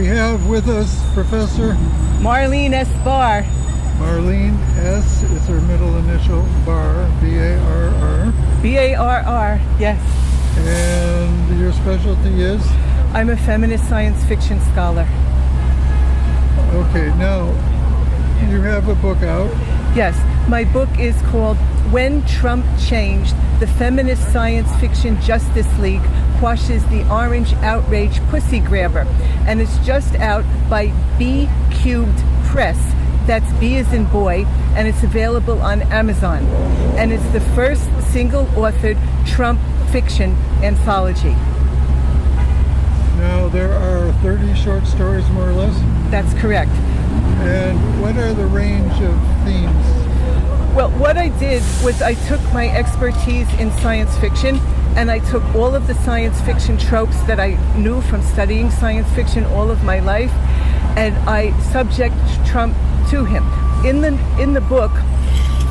We have with us Professor Marleen S. Barr. Marleen S. is her middle initial, Barr, B-A-R-R. B-A-R-R, yes. And your specialty is? I'm a feminist science fiction scholar. Okay, now you have a book out. Yes, my book is called When Trump Changed, the Feminist Science Fiction Justice League Quashes the Orange Outrage Pussy Grabber. And it's just out by B Cubed Press. That's B as in boy, and it's available on Amazon. And it's the first single-authored Trump fiction anthology. Now, there are 30 short stories, more or less? That's correct. And what are the range of themes? Well, what I did was I took my expertise in science fiction, and I took all of the science fiction tropes that I knew from studying science fiction all of my life, and I subject Trump to him. In the book,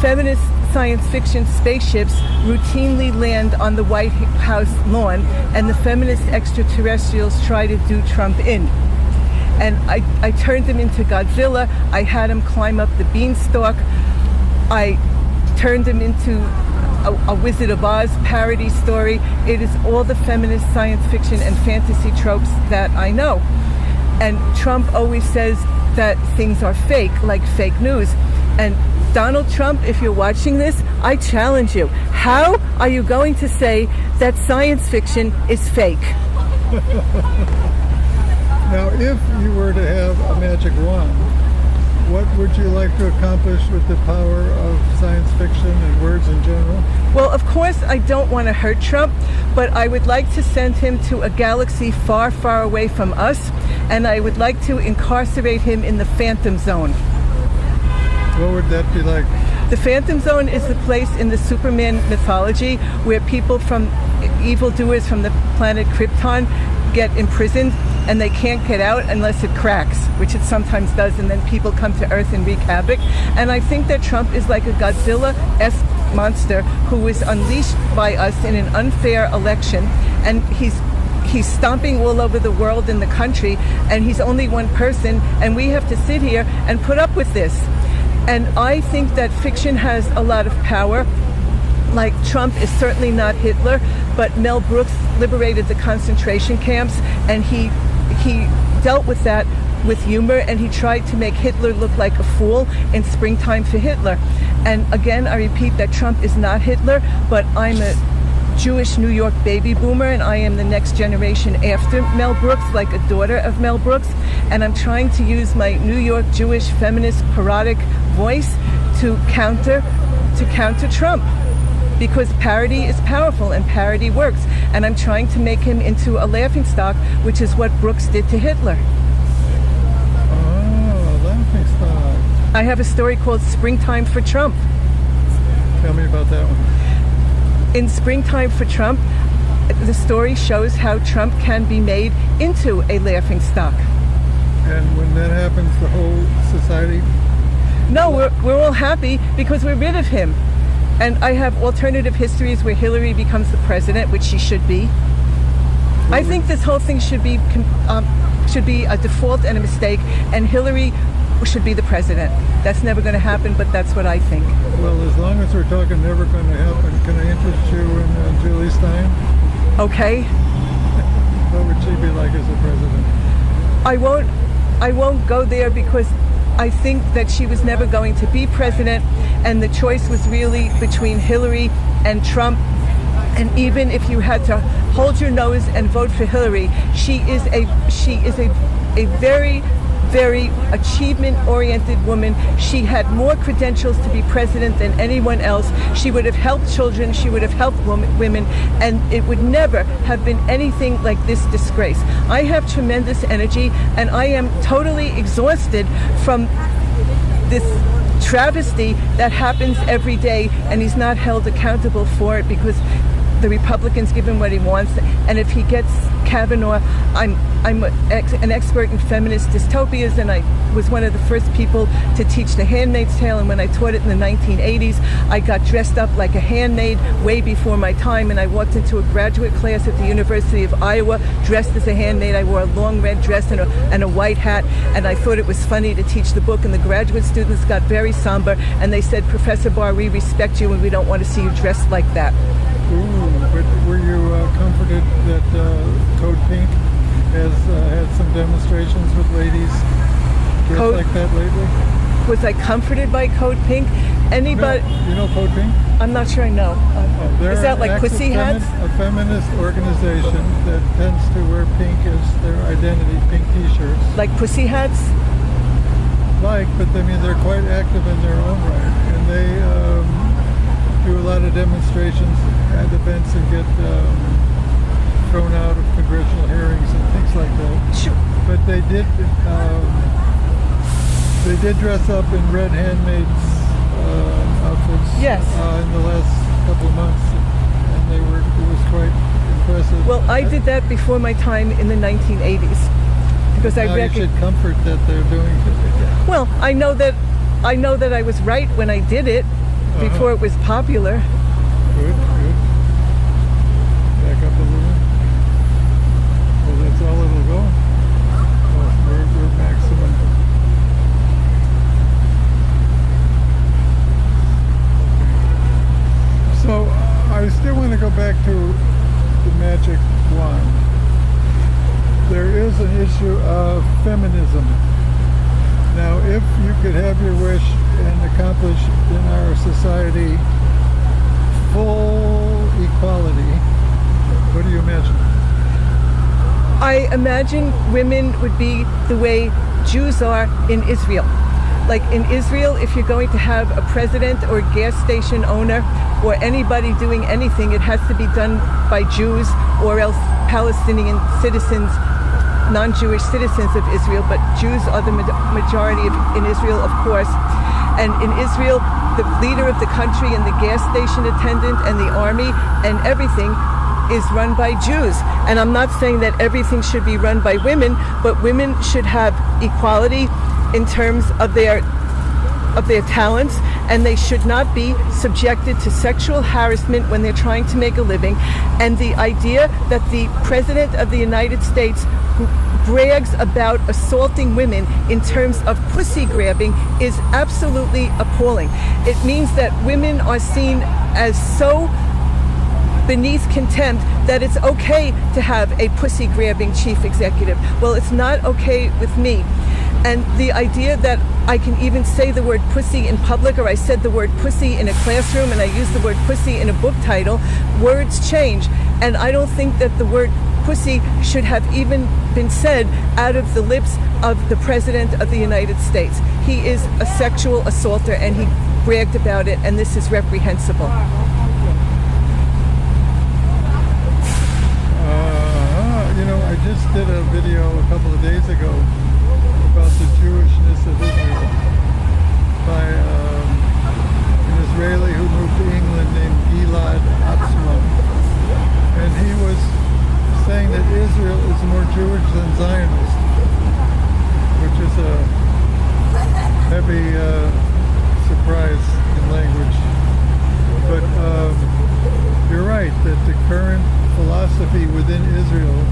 feminist science fiction spaceships routinely land on the White House lawn, and the feminist extraterrestrials try to do Trump in. And I turned him into Godzilla. I had him climb up the beanstalk. I turned him into a Wizard of Oz parody story. It is all the feminist science fiction and fantasy tropes that I know. And Trump always says that things are fake, like fake news. And Donald Trump, if you're watching this, I challenge you. How are you going to say that science fiction is fake? Now, if you were to have a magic wand, what would you like to accomplish with the power of science fiction and words in general? Well, of course, I don't want to hurt Trump, but I would like to send him to a galaxy far, far away from us, and I would like to incarcerate him in the Phantom Zone. What would that be like? The Phantom Zone is the place in the Superman mythology where people from evildoers from the planet Krypton get imprisoned, and they can't get out unless it cracks, which it sometimes does, and then people come to Earth and wreak havoc. And I think that Trump is like a Godzilla-esque monster who was unleashed by us in an unfair election, and he's stomping all over the world and the country, and he's only one person, and we have to sit here and put up with this. And I think that fiction has a lot of power. Like, Trump is certainly not Hitler, but Mel Brooks liberated the concentration camps, and he dealt with that with humor, and he tried to make Hitler look like a fool in Springtime for Hitler. And again, I repeat that Trump is not Hitler, but I'm a Jewish New York baby boomer, and I am the next generation after Mel Brooks, like a daughter of Mel Brooks, and I'm trying to use my New York Jewish feminist parodic voice to counter Trump. Because parody is powerful and parody works. And I'm trying to make him into a laughingstock, which is what Brooks did to Hitler. Oh, laughingstock. I have a story called Springtime for Trump. Tell me about that one. In Springtime for Trump, the story shows how Trump can be made into a laughingstock. And when that happens, the whole society? No, we're all happy because we're rid of him. And I have alternative histories where Hillary becomes the president, which she should be. I think this whole thing should be a default and a mistake, and Hillary should be the president. That's never going to happen, but that's what I think. Well, as long as we're talking never going to happen, can I interest you in Julie Stein? Okay. What would she be like as a president? I won't go there because I think that she was never going to be president, and the choice was really between Hillary and Trump. And even if you had to hold your nose and vote for Hillary, she is a very, very achievement-oriented woman. She had more credentials to be president than anyone else. She would have helped children, she would have helped women, and it would never have been anything like this disgrace. I have tremendous energy, and I am totally exhausted from this travesty that happens every day, and he's not held accountable for it because the Republicans give him what he wants, and if he gets Kavanaugh, I'm an expert in feminist dystopias, and I was one of the first people to teach The Handmaid's Tale, and when I taught it in the 1980s, I got dressed up like a handmaid way before my time, and I walked into a graduate class at the University of Iowa dressed as a handmaid. I wore a long red dress and a white hat, and I thought it was funny to teach the book, and the graduate students got very somber, and they said, "Professor Barr, we respect you, and we don't want to see you dressed like that." Ooh, but were you comforted that Code Pink has had some demonstrations with ladies dressed like that lately? Was I comforted by Code Pink? Anybody? No, you know Code Pink? I'm not sure I know. They're Is that like an pussy hats? A feminist organization that tends to wear pink as their identity, pink T-shirts. Like pussy hats? But I mean, they're quite active in their own right, and they do a lot of demonstrations at events and get thrown out of congressional hearings and things like that. Sure. But they did dress up in red handmaids outfits. Yes. In the last couple of months, and it was quite impressive. Well, I did that before my time in the 1980s because I you should comfort that they're doing it. Well, I know that I was right when I did it before it was popular. Good. Back up a little. Well, that's all it'll go. Oh, we're maximum. Okay. So I still want to go back to the magic wand. There is an issue of feminism. Now, if you could have your wish and accomplish in our society full equality, what do you imagine? I imagine women would be the way Jews are in Israel. Like in Israel, if you're going to have a president or gas station owner or anybody doing anything, it has to be done by Jews or else Palestinian citizens, non-Jewish citizens of Israel, but Jews are the majority in Israel, of course. And in Israel, the leader of the country and the gas station attendant and the army and everything is run by Jews. And I'm not saying that everything should be run by women, but women should have equality in terms of their talents, and they should not be subjected to sexual harassment when they're trying to make a living. And the idea that the President of the United States brags about assaulting women in terms of pussy grabbing is absolutely appalling. It means that women are seen as so beneath contempt that it's okay to have a pussy grabbing chief executive. Well, it's not okay with me. And the idea that I can even say the word pussy in public, or I said the word pussy in a classroom and I used the word pussy in a book title, words change. And I don't think that the word pussy should have even been said out of the lips of the President of the United States. He is a sexual assaulter and he bragged about it, and this is reprehensible. I just did a video a couple of days ago about the Jewishness of Israel by an Israeli who moved to England named Gilad Atzmon. And he was saying that Israel is more Jewish than Zionist, which is a heavy surprise in language. But you're right that the current philosophy within Israel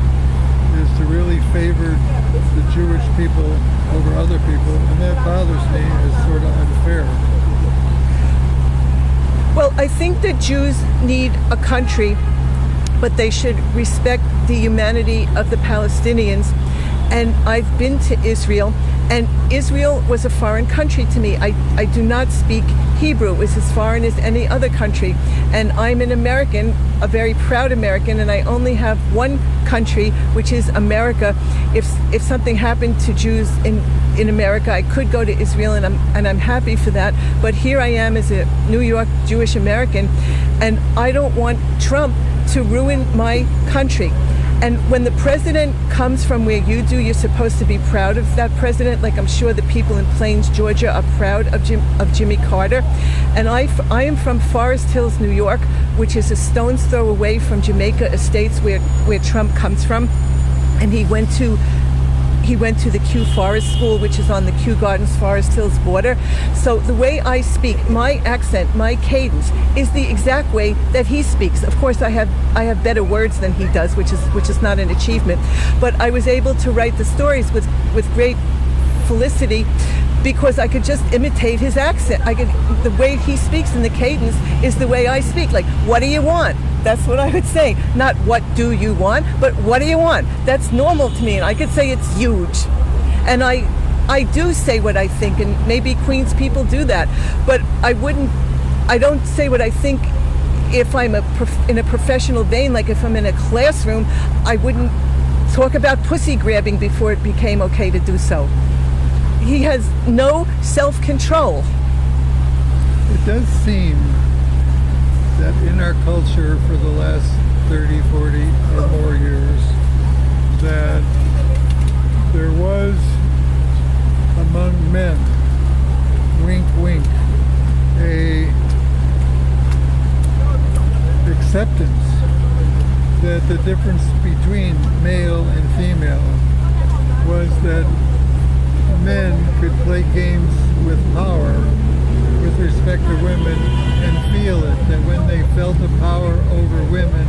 is to really favor the Jewish people over other people, and that bothers me as sort of unfair. Well, I think that Jews need a country, but they should respect the humanity of the Palestinians. And I've been to Israel, and Israel was a foreign country to me. I do not speak Hebrew. It was as foreign as any other country. And I'm an American, a very proud American, and I only have one country, which is America. If something happened to Jews in America, I could go to Israel, and I'm happy for that. But here I am as a New York Jewish American, and I don't want Trump to ruin my country. And when the president comes from where you do, you're supposed to be proud of that president. Like I'm sure the people in Plains, Georgia are proud of Jimmy Carter. And I am from Forest Hills, New York, which is a stone's throw away from Jamaica Estates where Trump comes from. And he went to the Kew Forest School, which is on the Kew Gardens Forest Hills border. So the way I speak, my accent, my cadence is the exact way that he speaks. Of course, I have better words than he does, which is not an achievement. But I was able to write the stories with great felicity because I could just imitate his accent. The way he speaks and the cadence is the way I speak. Like, what do you want? That's what I would say. Not what do you want, but what do you want? That's normal to me, and I could say it's huge. And I do say what I think, and maybe Queens people do that, but I don't say what I think if I'm in a professional vein. Like if I'm in a classroom, I wouldn't talk about pussy grabbing before it became okay to do so. He has no self-control. It does seem that in our culture for the last 30, 40 or more years, that there was among men, wink wink, a acceptance that the difference between male and female was that men could play games with power with respect to women and feel it, that when they felt the power over women,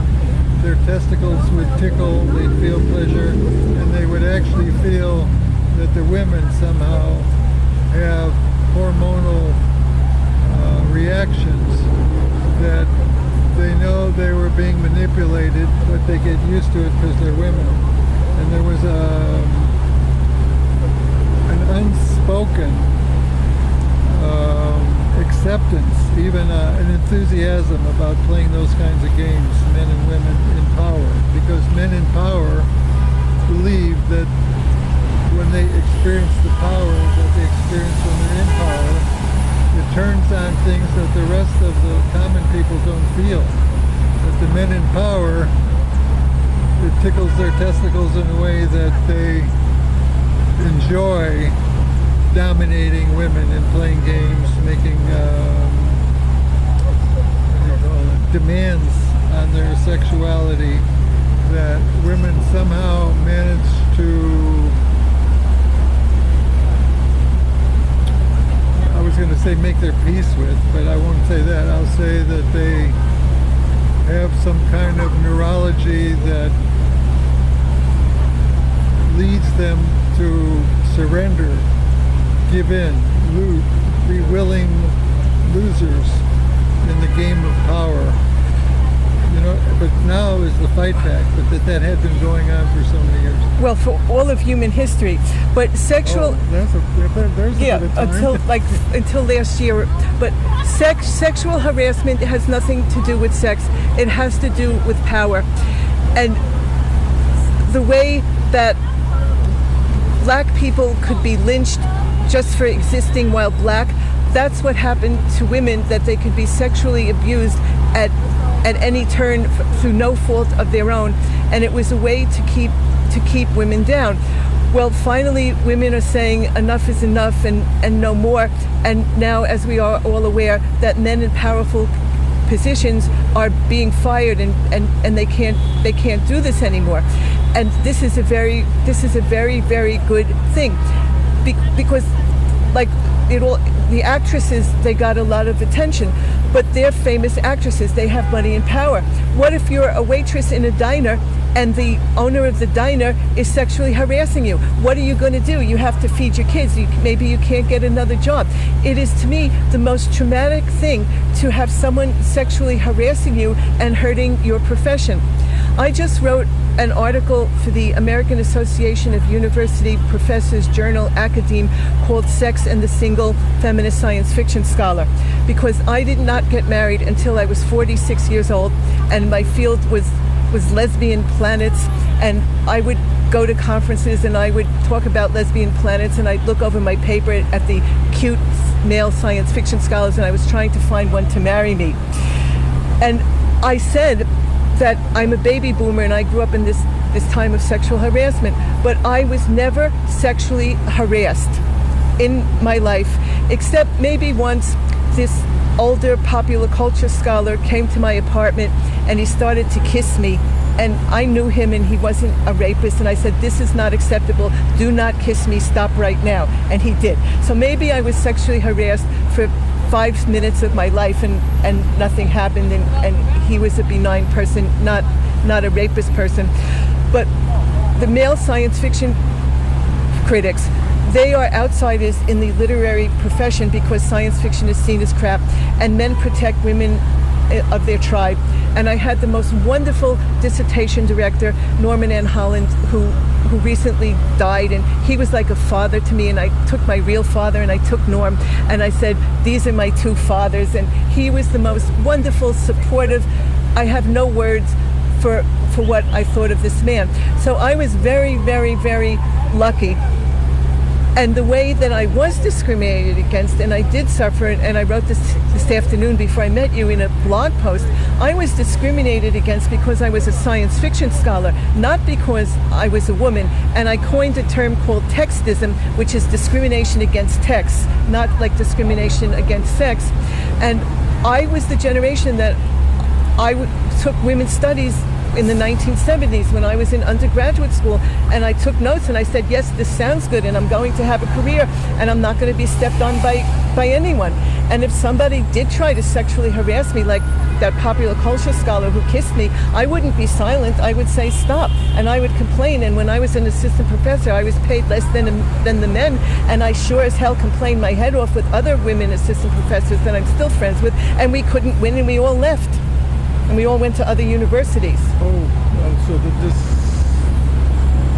their testicles would tickle, they'd feel pleasure, and they would actually feel that the women somehow have hormonal reactions, that they know they were being manipulated, but they get used to it because they're women. And there was an unspoken acceptance, even an enthusiasm about playing those kinds of games, men and women in power, because men in power believe that when they experience the power that they experience when they're in power, it turns on things that the rest of the common people don't feel. That the men in power, it tickles their testicles in a way that they enjoy dominating women and playing games, making demands on their sexuality, that women somehow manage to, I was going to say make their peace with, but I won't say that. I'll say that they have some kind of neurology that leads them to surrender, give in, be willing losers in the game of power. You know, but now is the fight back, but that had been going on for so many years. Well, for all of human history, but sexual. There's a bit of time. until last year. But sexual harassment has nothing to do with sex. It has to do with power, and the way that black people could be lynched just for existing while black. That's what happened to women, that they could be sexually abused at any turn through no fault of their own, and it was a way to keep women down. Well, finally, women are saying enough is enough and no more. And now, as we are all aware, that men in powerful positions are being fired and they can't do this anymore. And this is a very, very good thing, because like the actresses, they got a lot of attention, but they're famous actresses. They have money and power. What if you're a waitress in a diner and the owner of the diner is sexually harassing you? What are you going to do? You have to feed your kids. Maybe you can't get another job. It is, to me, the most traumatic thing to have someone sexually harassing you and hurting your profession. I just wrote an article for the American Association of University Professors Journal Academe called Sex and the Single Feminist Science Fiction Scholar, because I did not get married until I was 46 years old, and my field was lesbian planets, and I would go to conferences and I would talk about lesbian planets, and I'd look over my paper at the cute male science fiction scholars, and I was trying to find one to marry me. And I said that I'm a baby boomer and I grew up in this this time of sexual harassment. But I was never sexually harassed in my life, except maybe once this older popular culture scholar came to my apartment and he started to kiss me, and I knew him and he wasn't a rapist, and I said, this is not acceptable, do not kiss me, stop right now, and he did. So maybe I was sexually harassed for 5 minutes of my life and nothing happened, and he was a benign person, not a rapist person. But the male science fiction critics, they are outsiders in the literary profession because science fiction is seen as crap, and men protect women of their tribe. And I had the most wonderful dissertation director, Norman N. Holland, who recently died, and he was like a father to me, and I took my real father and I took Norm and I said, these are my two fathers, and he was the most wonderful, supportive. I have no words for what I thought of this man. So I was very, very, very lucky. And the way that I was discriminated against, and I did suffer, and I wrote this afternoon before I met you in a blog post, I was discriminated against because I was a science fiction scholar, not because I was a woman. And I coined a term called textism, which is discrimination against text, not like discrimination against sex. And I was the generation that took women's studies in the 1970s when I was in undergraduate school, and I took notes and I said, yes, this sounds good, and I'm going to have a career, and I'm not going to be stepped on by anyone. And if somebody did try to sexually harass me, like that popular culture scholar who kissed me, I wouldn't be silent. I would say stop, and I would complain. And when I was an assistant professor, I was paid less than the men, and I sure as hell complained my head off with other women assistant professors that I'm still friends with, and we couldn't win, and we all left. And we all went to other universities. So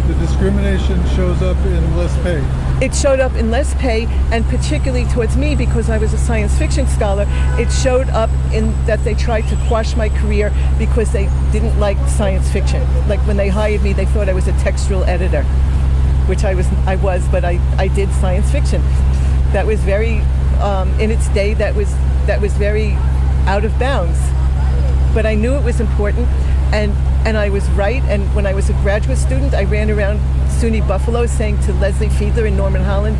the discrimination shows up in less pay. It showed up in less pay, and particularly towards me because I was a science fiction scholar, it showed up in that they tried to quash my career because they didn't like science fiction. Like when they hired me, they thought I was a textual editor, which I was, but I did science fiction. That was very, in its day, that was very out of bounds. But I knew it was important, and I was right. And when I was a graduate student, I ran around SUNY Buffalo saying to Leslie Fiedler and Norman Holland,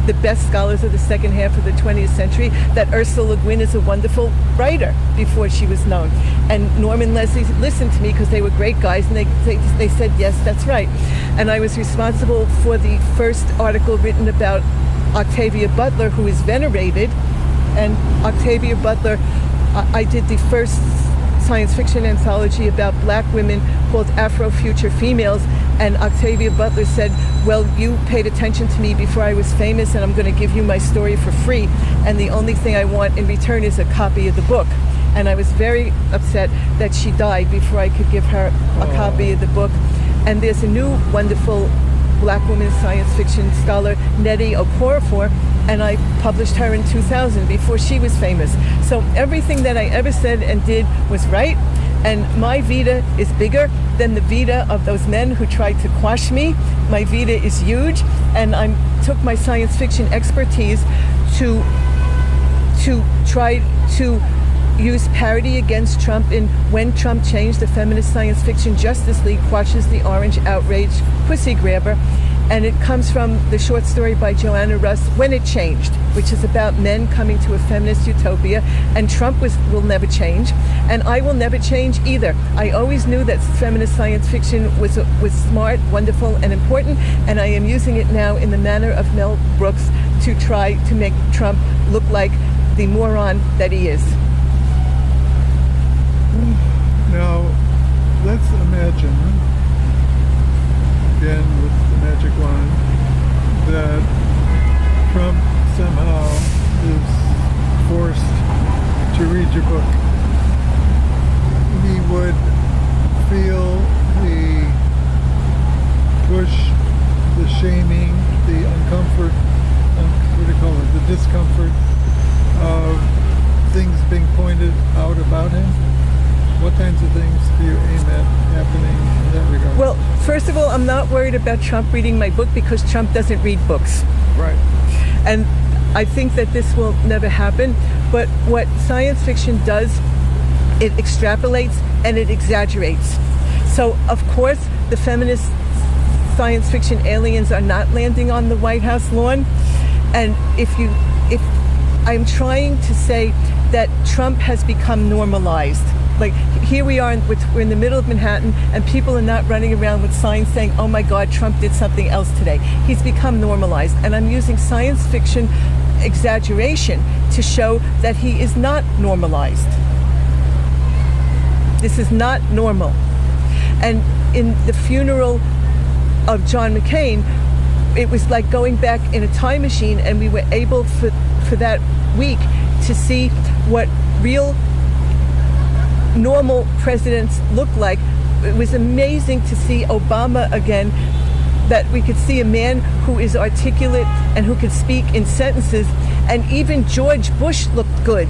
the best scholars of the second half of the 20th century, that Ursula Le Guin is a wonderful writer before she was known. And Norm and Leslie listened to me because they were great guys, and they said, yes, that's right. And I was responsible for the first article written about Octavia Butler, who is venerated. And Octavia Butler, I did the first science fiction anthology about black women called Afro-Future Females, and Octavia Butler said, well, you paid attention to me before I was famous, and I'm going to give you my story for free, and the only thing I want in return is a copy of the book. And I was very upset that she died before I could give her a copy of the book. And there's a new wonderful black woman science fiction scholar, Nnedi Okorafor, and I published her in 2000 before she was famous. So everything that I ever said and did was right, and my vita is bigger than the vita of those men who tried to quash me. My vita is huge, and I took my science fiction expertise to try to use parody against Trump in When Trump Changed, the Feminist Science Fiction Justice League quashes the orange outrage pussy grabber. And it comes from the short story by Joanna Russ, When It Changed, which is about men coming to a feminist utopia. And Trump will never change, and I will never change either. I always knew that feminist science fiction was smart, wonderful, and important, and I am using it now in the manner of Mel Brooks to try to make Trump look like the moron that he is. Now, let's imagine, again with the magic wand, that Trump somehow is forced to read your book. He would feel the push, the shaming, the uncomfort, what do you call it, the discomfort of things being pointed out about him. What kinds of things do you aim at happening in that regard? Well, first of all, I'm not worried about Trump reading my book because Trump doesn't read books. Right. And I think that this will never happen. But what science fiction does, it extrapolates and it exaggerates. So, of course, the feminist science fiction aliens are not landing on the White House lawn. And if I'm trying to say that Trump has become normalized. Like, here we are, we're in the middle of Manhattan, and people are not running around with signs saying, oh my God, Trump did something else today. He's become normalized. And I'm using science fiction exaggeration to show that he is not normalized. This is not normal. And in the funeral of John McCain, it was like going back in a time machine, and we were able for that week to see what real normal presidents look like. It was amazing to see Obama again, that we could see a man who is articulate and who could speak in sentences, and even George Bush looked good.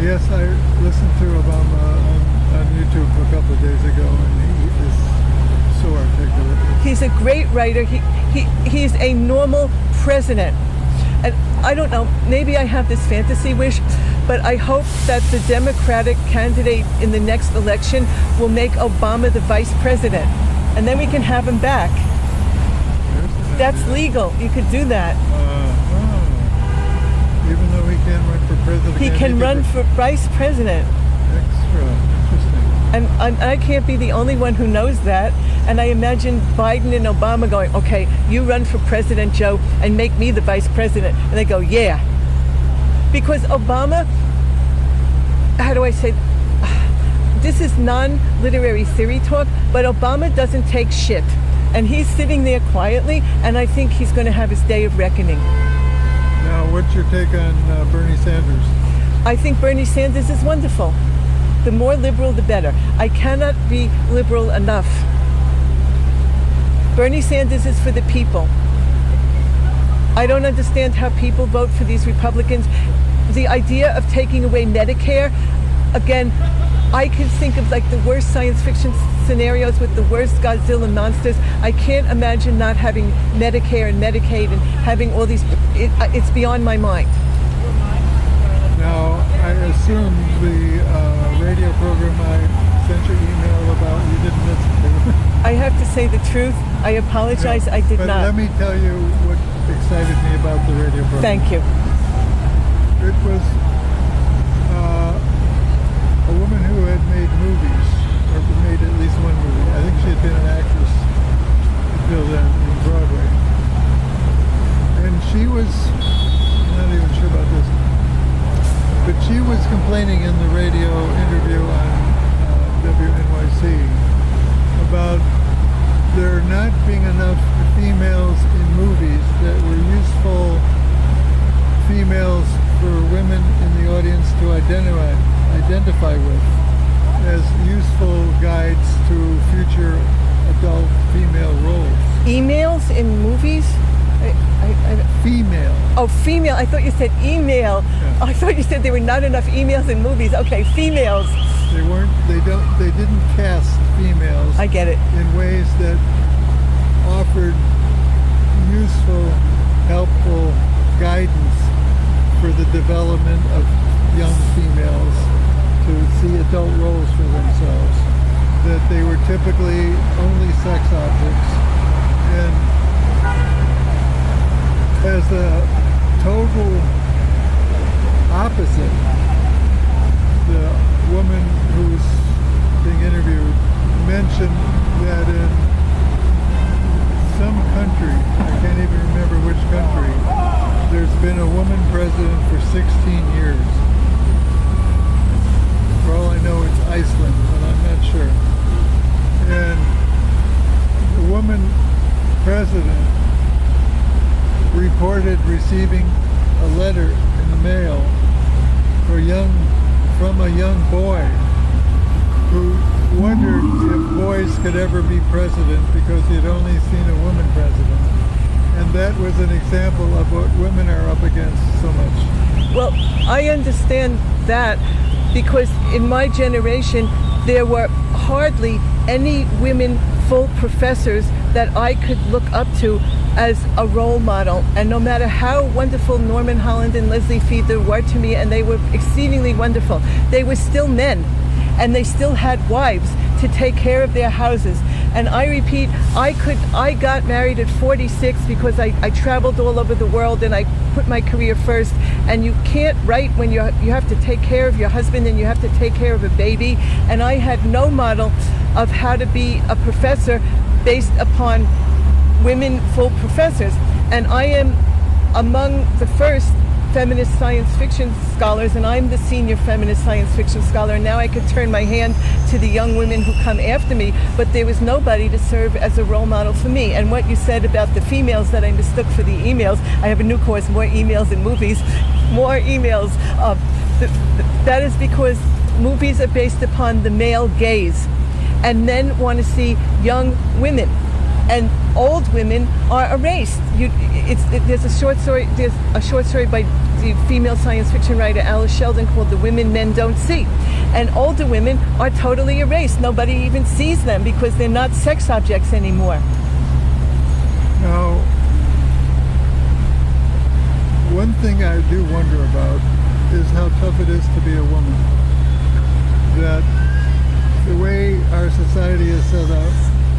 Yes, I listened to Obama on YouTube a couple of days ago, and he is so articulate. He's a great writer. He's a normal president. And I don't know, maybe I have this fantasy wish, but I hope that the Democratic candidate in the next election will make Obama the vice president, and then we can have him back. That's legal. You could do that. Even though he can't run for president. He can run for vice president. Extra interesting. And I can't be the only one who knows that. And I imagine Biden and Obama going, okay, you run for president, Joe, and make me the vice president. And they go, yeah. Because Obama, how do I say, this is non-literary theory talk, but Obama doesn't take shit. And he's sitting there quietly, and I think he's going to have his day of reckoning. Now, what's your take on Bernie Sanders? I think Bernie Sanders is wonderful. The more liberal, the better. I cannot be liberal enough. Bernie Sanders is for the people. I don't understand how people vote for these Republicans. The idea of taking away Medicare, again, I can think of like the worst science fiction scenarios with the worst Godzilla monsters. I can't imagine not having Medicare and Medicaid and having all these, it's beyond my mind. Now, I assume the radio program I sent you email about, you didn't listen to. I have to say the truth. I apologize, I did but not. Let me tell you what excited me about the radio program. Thank you. It was a woman who had made movies, or made at least one movie. I think she had been an actress until then in Broadway. And she was, I'm not even sure about this, but she was complaining in the radio interview on WNYC about there not being enough females in movies that were useful females for women in the audience to identify with as useful guides to future adult female roles. Emails in movies? Female. Oh, female. I thought you said email. Yeah. I thought you said there were not enough emails in movies. Okay, females. They didn't cast females. I get it. In ways that offered useful, helpful guidance for the development of young females to see adult roles for themselves. That they were typically only sex objects. And as a total opposite, the woman who's being interviewed mentioned that in some country, I can't even remember which country, there's been a woman president for 16 years. For all I know, it's Iceland, but I'm not sure. And the woman president reported receiving a letter in the mail from a young boy who wondered if boys could ever be president because he had only seen a woman president. And that was an example of what women are up against so much. Well, I understand that because in my generation, there were hardly any women full professors that I could look up to as a role model. And no matter how wonderful Norman Holland and Leslie Fiedler were to me, and they were exceedingly wonderful, they were still men. and they still had wives to take care of their houses. And I repeat, I got married at 46 because I traveled all over the world and I put my career first. And you can't write when you have to take care of your husband and you have to take care of a baby. And I had no model of how to be a professor based upon women full professors. And I am among the first feminist science fiction scholars, and I'm the senior feminist science fiction scholar, and now I could turn my hand to the young women who come after me, but there was nobody to serve as a role model for me. And what you said about the females that I mistook for the emails, I have a new course, More Emails and Movies, more emails. That is because movies are based upon the male gaze, and men want to see young women. And old women are erased. There's a short story by the female science fiction writer Alice Sheldon called "The Women Men Don't See," and older women are totally erased. Nobody even sees them because they're not sex objects anymore. Now, one thing I do wonder about is how tough it is to be a woman. That the way our society is set up,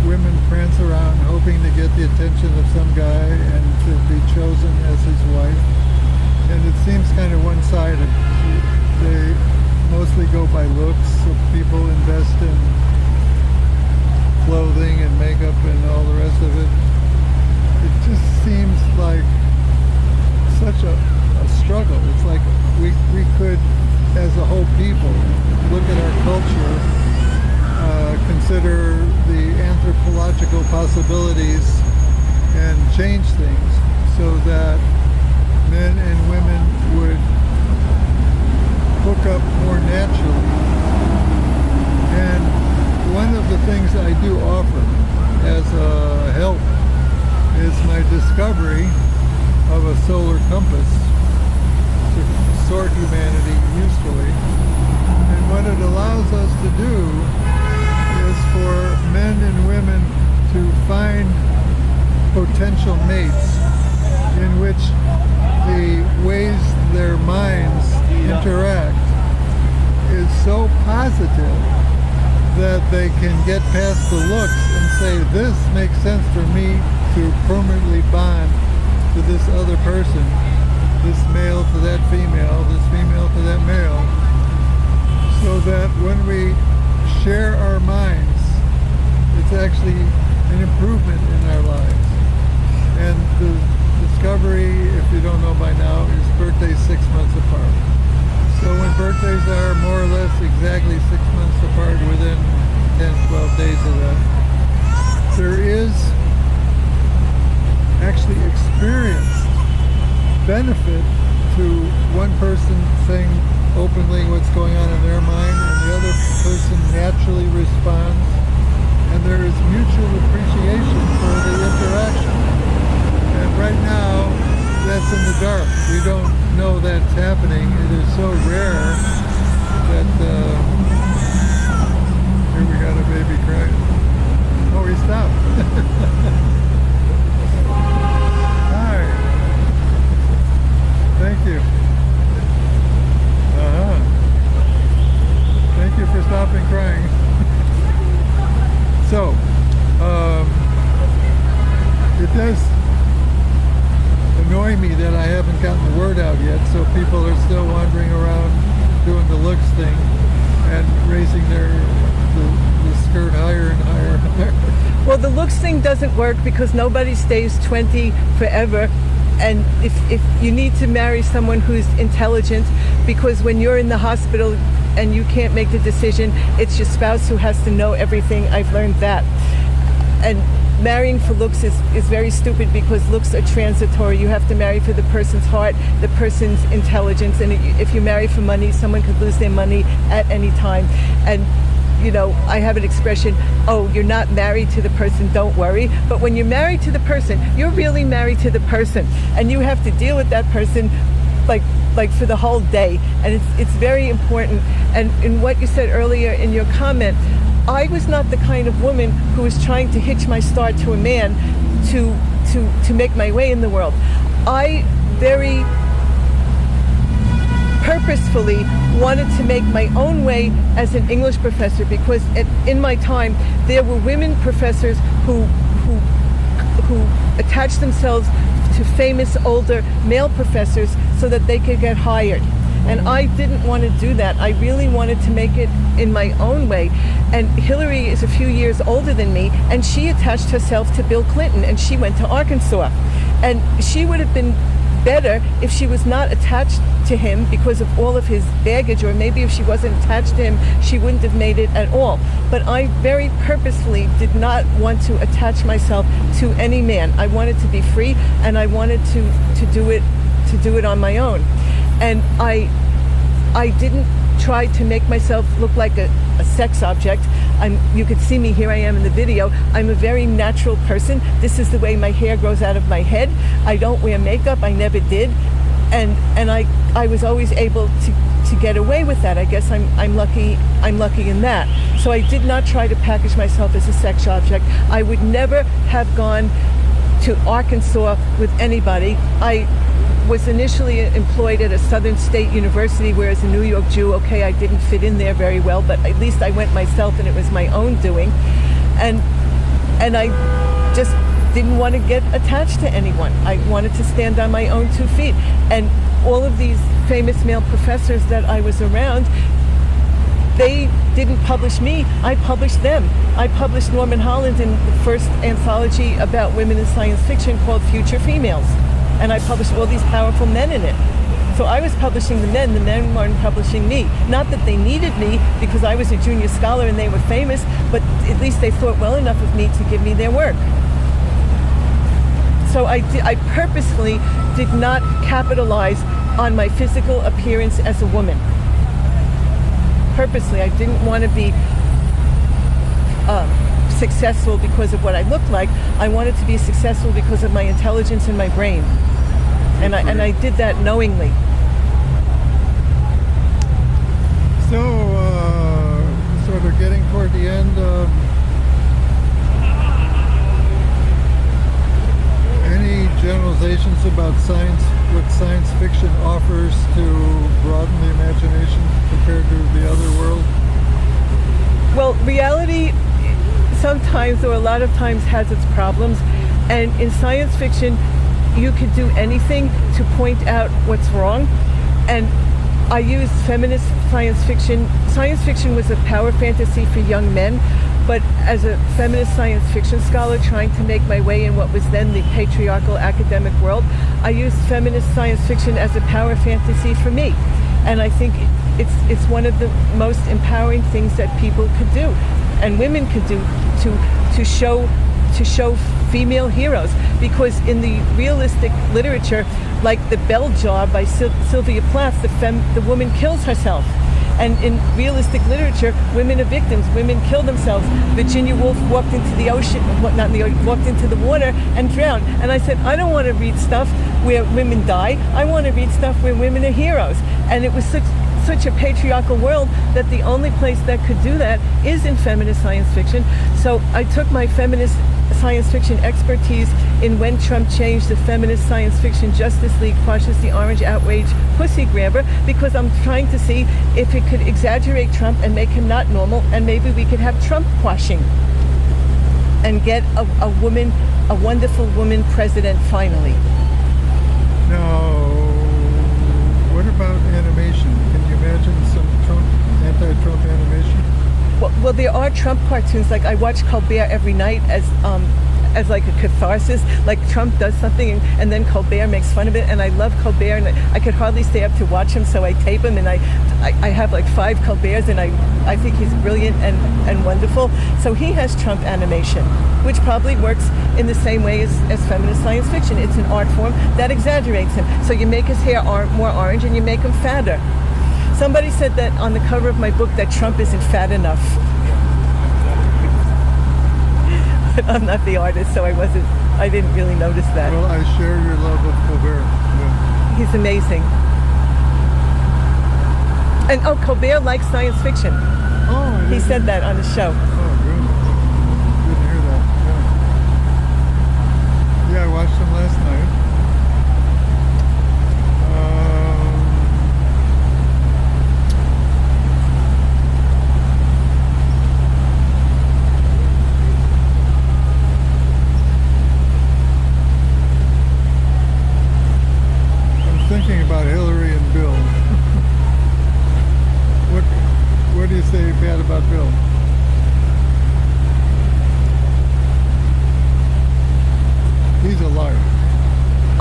women prance around hoping to get the attention of some guy and to be chosen as his wife. And it seems kind of one-sided. They mostly go by looks, so people invest in clothing and makeup and all the rest of it. It just seems like such a struggle. It's like we could, as a whole people, look at our culture, consider the anthropological possibilities and change things so that men and women would hook up more naturally. And one of the things I do offer as a help is my discovery of a solar compass to sort humanity usefully. And what it allows us to do is for men and women to find potential mates in which the ways their minds interact is so positive that they can get past the looks and say, this makes sense for me to permanently bond to this other person, this male to that female, this female to that male, so that when we share our minds, it's actually an improvement in our lives. And the discovery, if you don't know by now, is birthdays 6 months apart. So when birthdays are more or less exactly 6 months apart within 10, 12 days of that, there is actually experienced benefit to one person saying openly what's going on in their mind, and the other person naturally responds, and there is mutual appreciation for the interaction. And right now, that's in the dark. We don't know that's happening. It is so rare that here we got a baby crying. Oh, he stopped. Hi. Thank you. Thank you for stopping crying. So, it does annoy me that I haven't gotten the word out yet, so people are still wandering around doing the looks thing and raising the skirt higher and higher and higher. Well, the looks thing doesn't work because nobody stays 20 forever. And if you need to marry someone who's intelligent, because when you're in the hospital and you can't make the decision, it's your spouse who has to know everything. I've learned that. And marrying for looks is very stupid because looks are transitory. You have to marry for the person's heart, the person's intelligence. And if you marry for money, someone could lose their money at any time. And you know, I have an expression, oh, you're not married to the person, don't worry. But when you're married to the person, you're really married to the person. And you have to deal with that person like for the whole day. And it's very important. And in what you said earlier in your comment, I was not the kind of woman who was trying to hitch my star to a man to make my way in the world. I very purposefully wanted to make my own way as an English professor, because in my time there were women professors who attached themselves to famous older male professors so that they could get hired. And I didn't want to do that. I really wanted to make it in my own way. And Hillary is a few years older than me, and she attached herself to Bill Clinton, and she went to Arkansas. And she would have been better if she was not attached to him because of all of his baggage, or maybe if she wasn't attached to him, she wouldn't have made it at all. But I very purposefully did not want to attach myself to any man. I wanted to be free, and I wanted to do it on my own. And I didn't try to make myself look like a sex object. You could see me, here I am in the video. I'm a very natural person. This is the way my hair grows out of my head. I don't wear makeup, I never did. And I was always able to get away with that. I guess I'm lucky in that. So I did not try to package myself as a sex object. I would never have gone to Arkansas with anybody. I was initially employed at a Southern State University, whereas a New York Jew, okay, I didn't fit in there very well, but at least I went myself and it was my own doing. And I just didn't want to get attached to anyone. I wanted to stand on my own 2 feet. And all of these famous male professors that I was around, they didn't publish me, I published them. I published Norman Holland in the first anthology about women in science fiction called Future Females. And I published all these powerful men in it. So I was publishing the men weren't publishing me. Not that they needed me because I was a junior scholar and they were famous, but at least they thought well enough of me to give me their work. So I purposefully did not capitalize on my physical appearance as a woman. Purposely, I didn't want to be successful because of what I looked like. I wanted to be successful because of my intelligence and my brain. And I did that knowingly. So, sort of getting toward the end, any generalizations about science, what science fiction offers to broaden the imagination compared to the other world? Well, reality sometimes, or a lot of times, has its problems. And in science fiction, you could do anything to point out what's wrong. And I used feminist science fiction. Science fiction was a power fantasy for young men, but as a feminist science fiction scholar trying to make my way in what was then the patriarchal academic world, I used feminist science fiction as a power fantasy for me. And I think it's one of the most empowering things that people could do, and women could do, to show female heroes. Because in the realistic literature, like The Bell Jar by Sylvia Plath, the woman kills herself. And in realistic literature, women are victims. Women kill themselves. Virginia Woolf walked into the ocean, not in the ocean, walked into the water and drowned. And I said, I don't want to read stuff where women die. I want to read stuff where women are heroes. And it was such a patriarchal world that the only place that could do that is in feminist science fiction. So I took my feminist science fiction expertise in When Trump Changed, the Feminist Science Fiction Justice League Crushes the Orange Outrage Pussy Grabber, because I'm trying to see if it could exaggerate Trump and make him not normal, and maybe we could have Trump quashing and get a wonderful woman president finally. Now, what about animation? Can you imagine some anti-Trump animation? Well, there are Trump cartoons. Like, I watch Colbert every night as like a catharsis. Like, Trump does something and then Colbert makes fun of it, and I love Colbert, and I could hardly stay up to watch him, so I tape him, and I have like 5 Colberts, and I think he's brilliant and wonderful. So he has Trump animation, which probably works in the same way as feminist science fiction. It's an art form that exaggerates him. So you make his hair more orange and you make him fatter. Somebody said that on the cover of my book that Trump isn't fat enough. But I'm not the artist, so I didn't really notice that. Well, I share your love of Colbert. Yeah. He's amazing. And Colbert likes science fiction. Oh, he said that on the show. Oh, good. Didn't hear that. Yeah. Yeah, I watched him last night.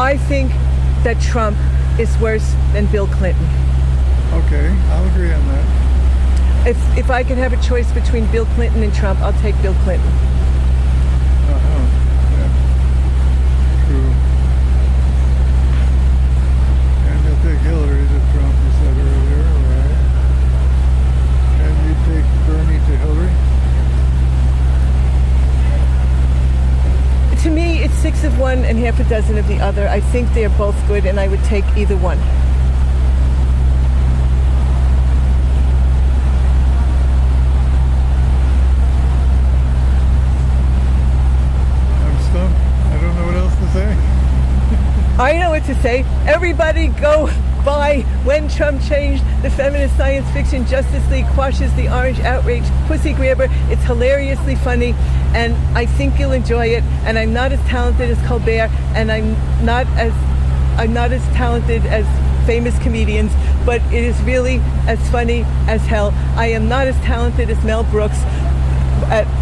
I think that Trump is worse than Bill Clinton. Okay, I'll agree on that. If I could have a choice between Bill Clinton and Trump, I'll take Bill Clinton. Uh-huh. Yeah. True. And you'll take Hillary to Trump, you said earlier, right? And you take Bernie to Hillary? To me, it's 6 of one and half a dozen of the other. I think they're both good, and I would take either one. I'm stumped. I don't know what else to say. I know what to say. Everybody go buy When Trump Changed, the feminist science fiction Justice League quashes the orange outrage pussy grabber. It's hilariously funny, and I think you'll enjoy it. And I'm not as talented as Colbert, and I'm not as talented as famous comedians, but it is really as funny as hell. I am not as talented as Mel Brooks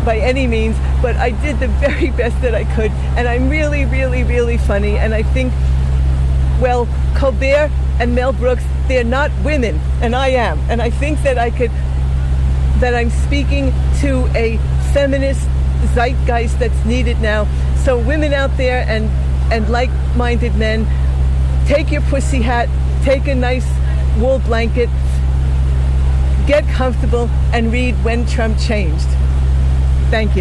by any means, but I did the very best that I could, and I'm really, really, really funny. And I think, well, Colbert and Mel Brooks, they're not women, and I am. And I think that that I'm speaking to a feminist zeitgeist that's needed now. So women out there and like-minded men, take your pussy hat, take a nice wool blanket, get comfortable, and read When Trump Changed. Thank you.